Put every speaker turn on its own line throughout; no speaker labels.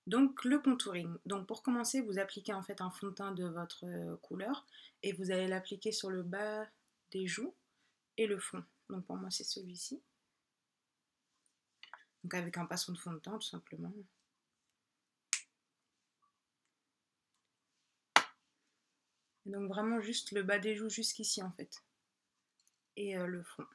Donc le contouring. Donc pour commencer, vous appliquez en fait un fond de teint de votre couleur et vous allez l'appliquer sur le bas des joues et le fond. Donc pour moi c'est celui-ci. Donc avec un pinceau de fond de teint tout simplement. Et donc vraiment juste le bas des joues jusqu'ici en fait. Et le fond.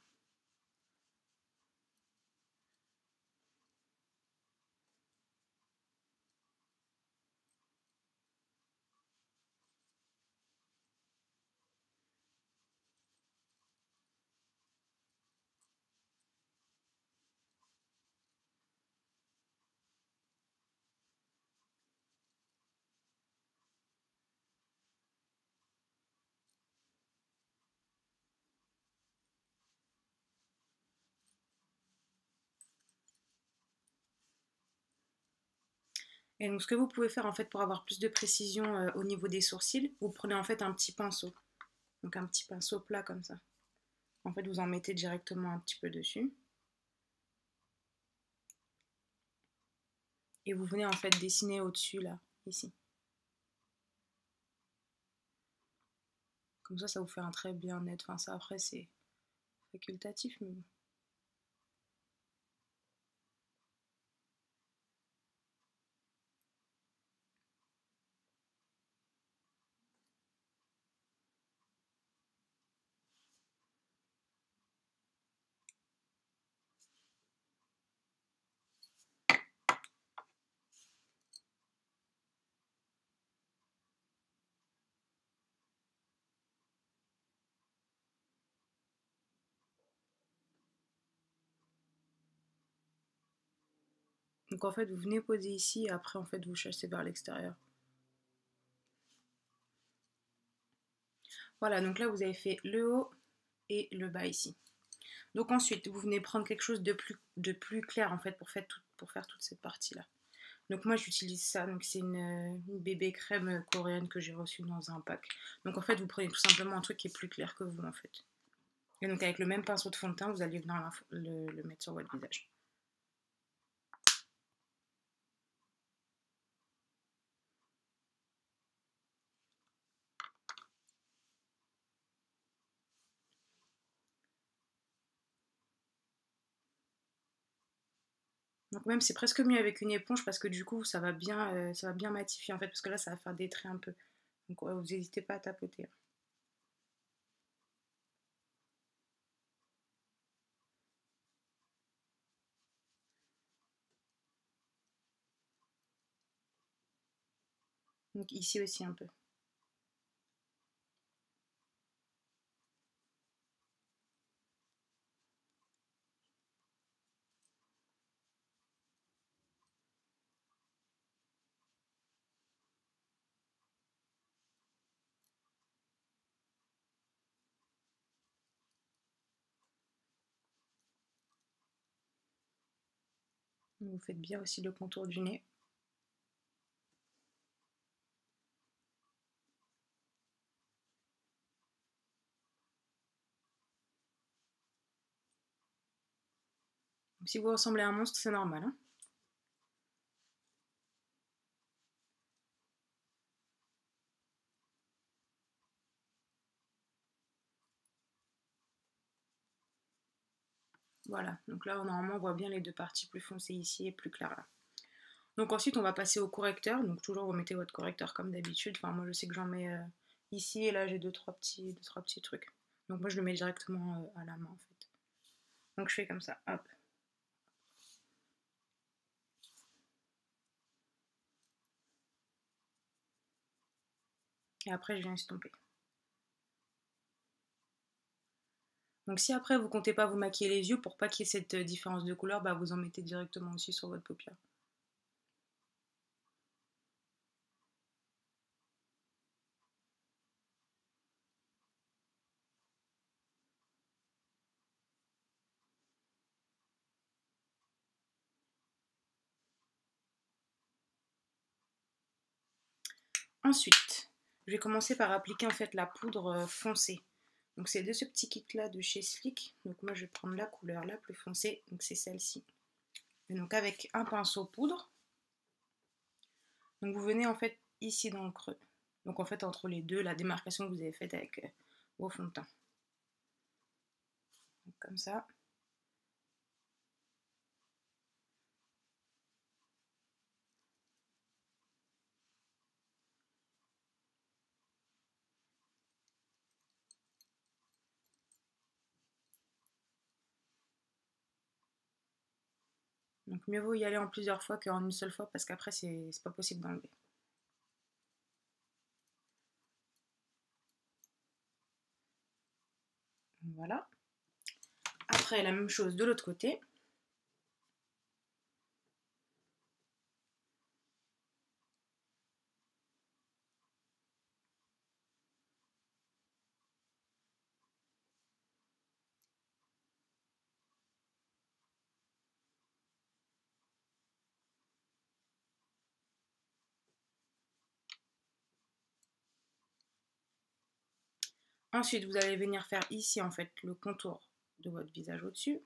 Et donc ce que vous pouvez faire en fait pour avoir plus de précision au niveau des sourcils, vous prenez en fait un petit pinceau. Donc un petit pinceau plat comme ça. En fait vous en mettez directement un petit peu dessus. Et vous venez en fait dessiner au-dessus là, ici. Comme ça vous fait un trait bien net. Enfin ça après c'est facultatif mais bon. Donc en fait vous venez poser ici et après en fait vous chassez vers l'extérieur. Voilà, donc là vous avez fait le haut et le bas ici. Donc ensuite vous venez prendre quelque chose de plus clair en fait pour faire toute cette partie là. Donc moi j'utilise ça, donc c'est une bébé crème coréenne que j'ai reçue dans un pack. Donc en fait vous prenez tout simplement un truc qui est plus clair que vous en fait. Et donc avec le même pinceau de fond de teint vous allez venir le mettre sur votre visage. Donc même c'est presque mieux avec une éponge parce que du coup ça va bien matifier en fait parce que là ça va faire des traits un peu. Donc ouais, vous n'hésitez pas à tapoter. Donc ici aussi un peu. Vous faites bien aussi le contour du nez. Donc, si vous ressemblez à un monstre, c'est normal. Hein. Voilà, donc là normalement on voit bien les deux parties plus foncées ici et plus claires là. Donc ensuite on va passer au correcteur, donc toujours vous mettez votre correcteur comme d'habitude. Enfin moi je sais que j'en mets ici et là j'ai deux trois petits trucs. Donc moi je le mets directement à la main en fait. Donc je fais comme ça, hop. Et après je viens estomper. Donc si après vous comptez pas vous maquiller les yeux pour pas qu'il y ait cette différence de couleur, bah vous en mettez directement aussi sur votre paupière. Ensuite, je vais commencer par appliquer en fait la poudre foncée. Donc c'est de ce petit kit là de chez Slick. Donc moi je vais prendre la couleur la plus foncée, donc c'est celle-ci. Et donc avec un pinceau poudre, Donc vous venez en fait ici dans le creux. Donc en fait entre les deux, la démarcation que vous avez faite avec vos fonds de teint. Donc, comme ça. Donc mieux vaut y aller en plusieurs fois qu'en une seule fois parce qu'après c'est pas possible d'enlever. Voilà. Après la même chose de l'autre côté. Ensuite, vous allez venir faire ici en fait le contour de votre visage au-dessus.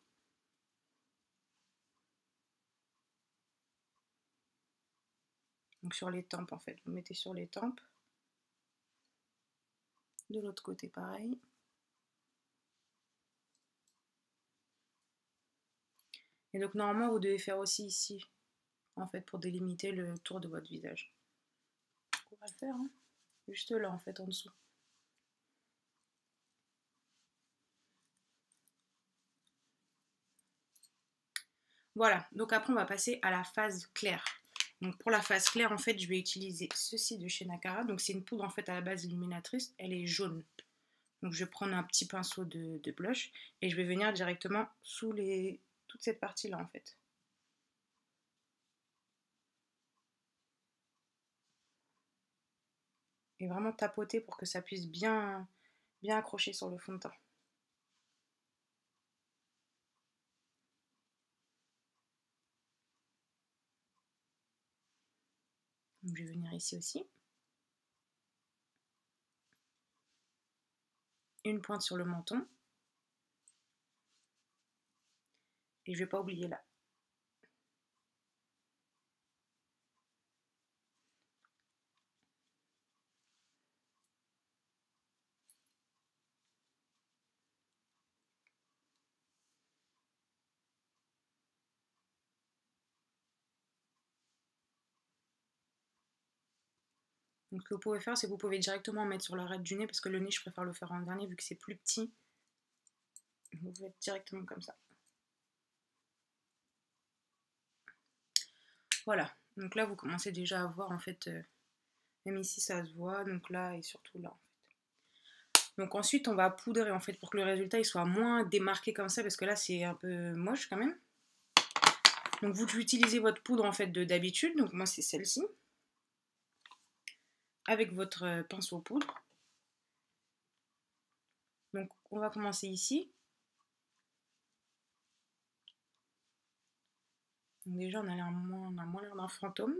Donc sur les tempes en fait, vous mettez sur les tempes. De l'autre côté pareil. Et donc normalement vous devez faire aussi ici, en fait, pour délimiter le tour de votre visage. On va le faire, hein, juste là en fait, en dessous. Voilà, donc après on va passer à la phase claire. Donc pour la phase claire, en fait, je vais utiliser ceci de chez Nacara. Donc c'est une poudre en fait à la base illuminatrice, elle est jaune. Donc je vais prendre un petit pinceau de blush et je vais venir directement sous toute cette partie-là en fait. Et vraiment tapoter pour que ça puisse bien accrocher sur le fond de teint. Donc je vais venir ici aussi. Une pointe sur le menton. Et je ne vais pas oublier là. Donc ce que vous pouvez faire, c'est que vous pouvez directement mettre sur l'arête du nez, parce que le nez, je préfère le faire en dernier, vu que c'est plus petit. Vous faites directement comme ça. Voilà, donc là, vous commencez déjà à voir, en fait, même ici, ça se voit, donc là, et surtout là, en fait. Donc ensuite, on va poudrer, en fait, pour que le résultat, il soit moins démarqué comme ça, parce que là, c'est un peu moche, quand même. Donc vous utilisez votre poudre, en fait, d'habitude, donc moi, c'est celle-ci. Avec votre pinceau poudre. Donc on va commencer ici. Donc déjà on a moins l'air d'un fantôme.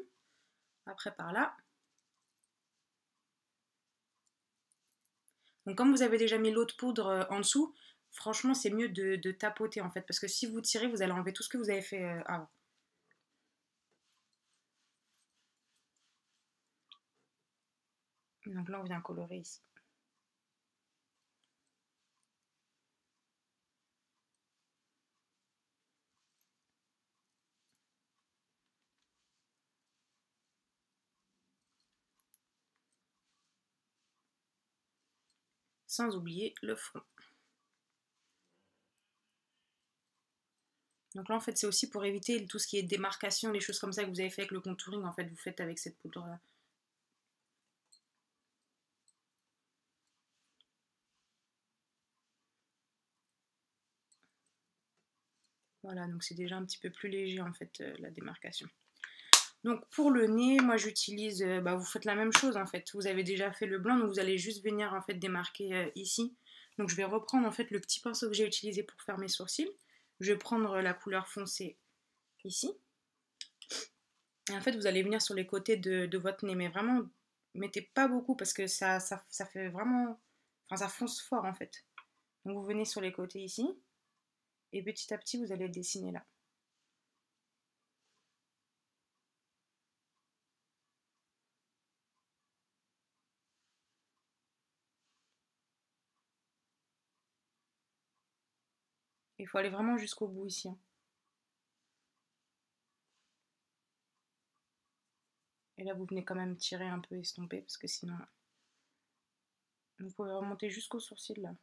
Après par là. Donc comme vous avez déjà mis l'autre poudre en dessous, franchement c'est mieux de tapoter en fait. Parce que si vous tirez, vous allez enlever tout ce que vous avez fait avant. Donc là on vient colorer ici. Sans oublier le front. Donc là en fait c'est aussi pour éviter tout ce qui est démarcation, les choses comme ça que vous avez fait avec le contouring, en fait vous faites avec cette poudre là. Voilà, donc c'est déjà un petit peu plus léger en fait la démarcation. Donc pour le nez, moi j'utilise, vous faites la même chose en fait. Vous avez déjà fait le blanc, donc vous allez juste venir en fait démarquer ici. Donc je vais reprendre en fait le petit pinceau que j'ai utilisé pour faire mes sourcils. Je vais prendre la couleur foncée ici. Et en fait vous allez venir sur les côtés de votre nez, mais vraiment mettez pas beaucoup parce que ça fait vraiment, enfin ça fonce fort en fait. Donc vous venez sur les côtés ici et petit à petit vous allez dessiner là. Il faut aller vraiment jusqu'au bout ici, hein. Et là, vous venez quand même tirer un peu, estomper, parce que sinon... Vous pouvez remonter jusqu'au sourcil, là.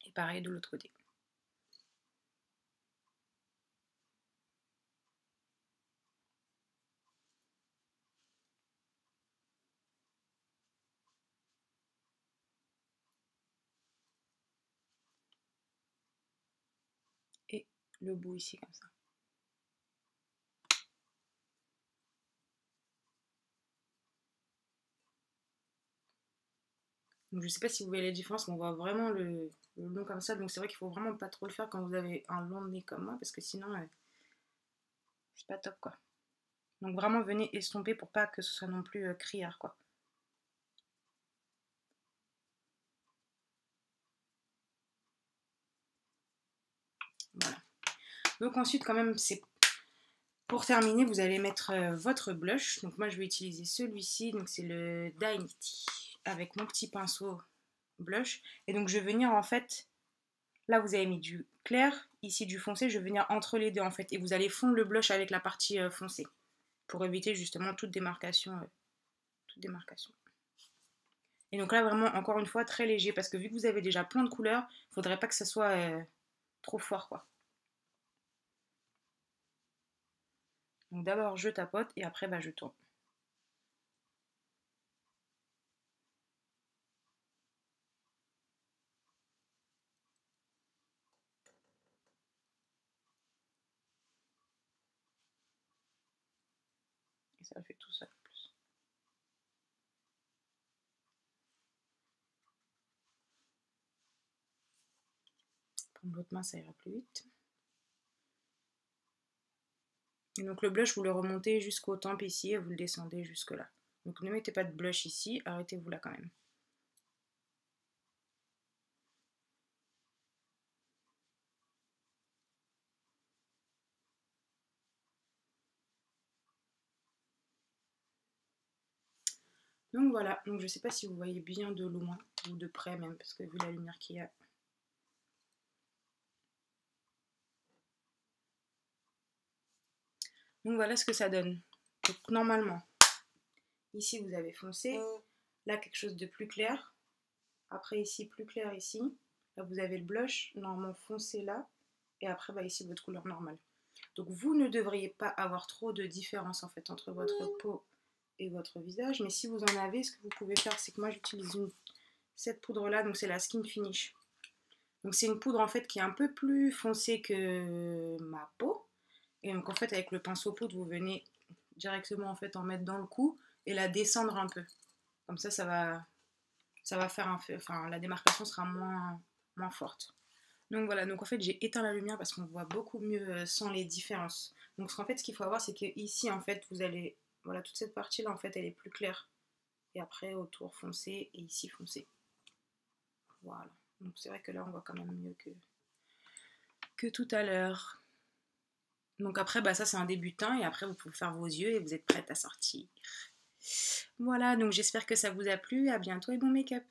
Et pareil de l'autre côté. Et le bout ici, comme ça. Donc, je sais pas si vous voyez la différence, mais on voit vraiment le long comme ça. Donc c'est vrai qu'il faut vraiment pas trop le faire quand vous avez un long nez comme moi, parce que sinon, c'est pas top, quoi. Donc vraiment, venez estomper pour pas que ce soit non plus criard, quoi. Voilà. Donc ensuite, quand même, c'est pour terminer, vous allez mettre votre blush. Donc moi, je vais utiliser celui-ci. Donc c'est le Dainty avec mon petit pinceau blush. Et donc je vais venir en fait, là vous avez mis du clair, ici du foncé. Je vais venir entre les deux en fait. Et vous allez fondre le blush avec la partie foncée pour éviter justement toute démarcation. Et donc là, vraiment, encore une fois, très léger parce que vu que vous avez déjà plein de couleurs, il ne faudrait pas que ça soit trop fort, quoi. Donc d'abord, je tapote et après, bah, je tourne. Et ça le fait tout seul en plus. Prendre votre main, ça ira plus vite. Et donc le blush, vous le remontez jusqu'au temple ici et vous le descendez jusque là. Donc ne mettez pas de blush ici, arrêtez-vous là quand même. Donc voilà, donc je sais pas si vous voyez bien de loin ou de près même, parce que vu la lumière qu'il y a. Donc voilà ce que ça donne. Donc normalement, ici vous avez foncé, là quelque chose de plus clair, après ici plus clair ici, là vous avez le blush normalement foncé là, et après bah, ici votre couleur normale. Donc vous ne devriez pas avoir trop de différence en fait entre votre peau et votre visage, mais si vous en avez, ce que vous pouvez faire, c'est que moi j'utilise cette poudre là, donc c'est la Skin Finish. Donc c'est une poudre en fait qui est un peu plus foncée que ma peau, et donc en fait avec le pinceau poudre vous venez directement en fait en mettre dans le cou et la descendre un peu. Comme ça va faire enfin la démarcation sera moins forte. Donc voilà, donc en fait j'ai éteint la lumière parce qu'on voit beaucoup mieux sans les différences. Donc en fait ce qu'il faut avoir c'est que ici en fait vous allez, voilà toute cette partie là en fait elle est plus claire. Et après autour foncé et ici foncé. Voilà. Donc c'est vrai que là on voit quand même mieux que tout à l'heure. Donc après bah ça c'est un début de teint et après vous pouvez faire vos yeux et vous êtes prête à sortir. Voilà, donc j'espère que ça vous a plu. À bientôt et bon make-up.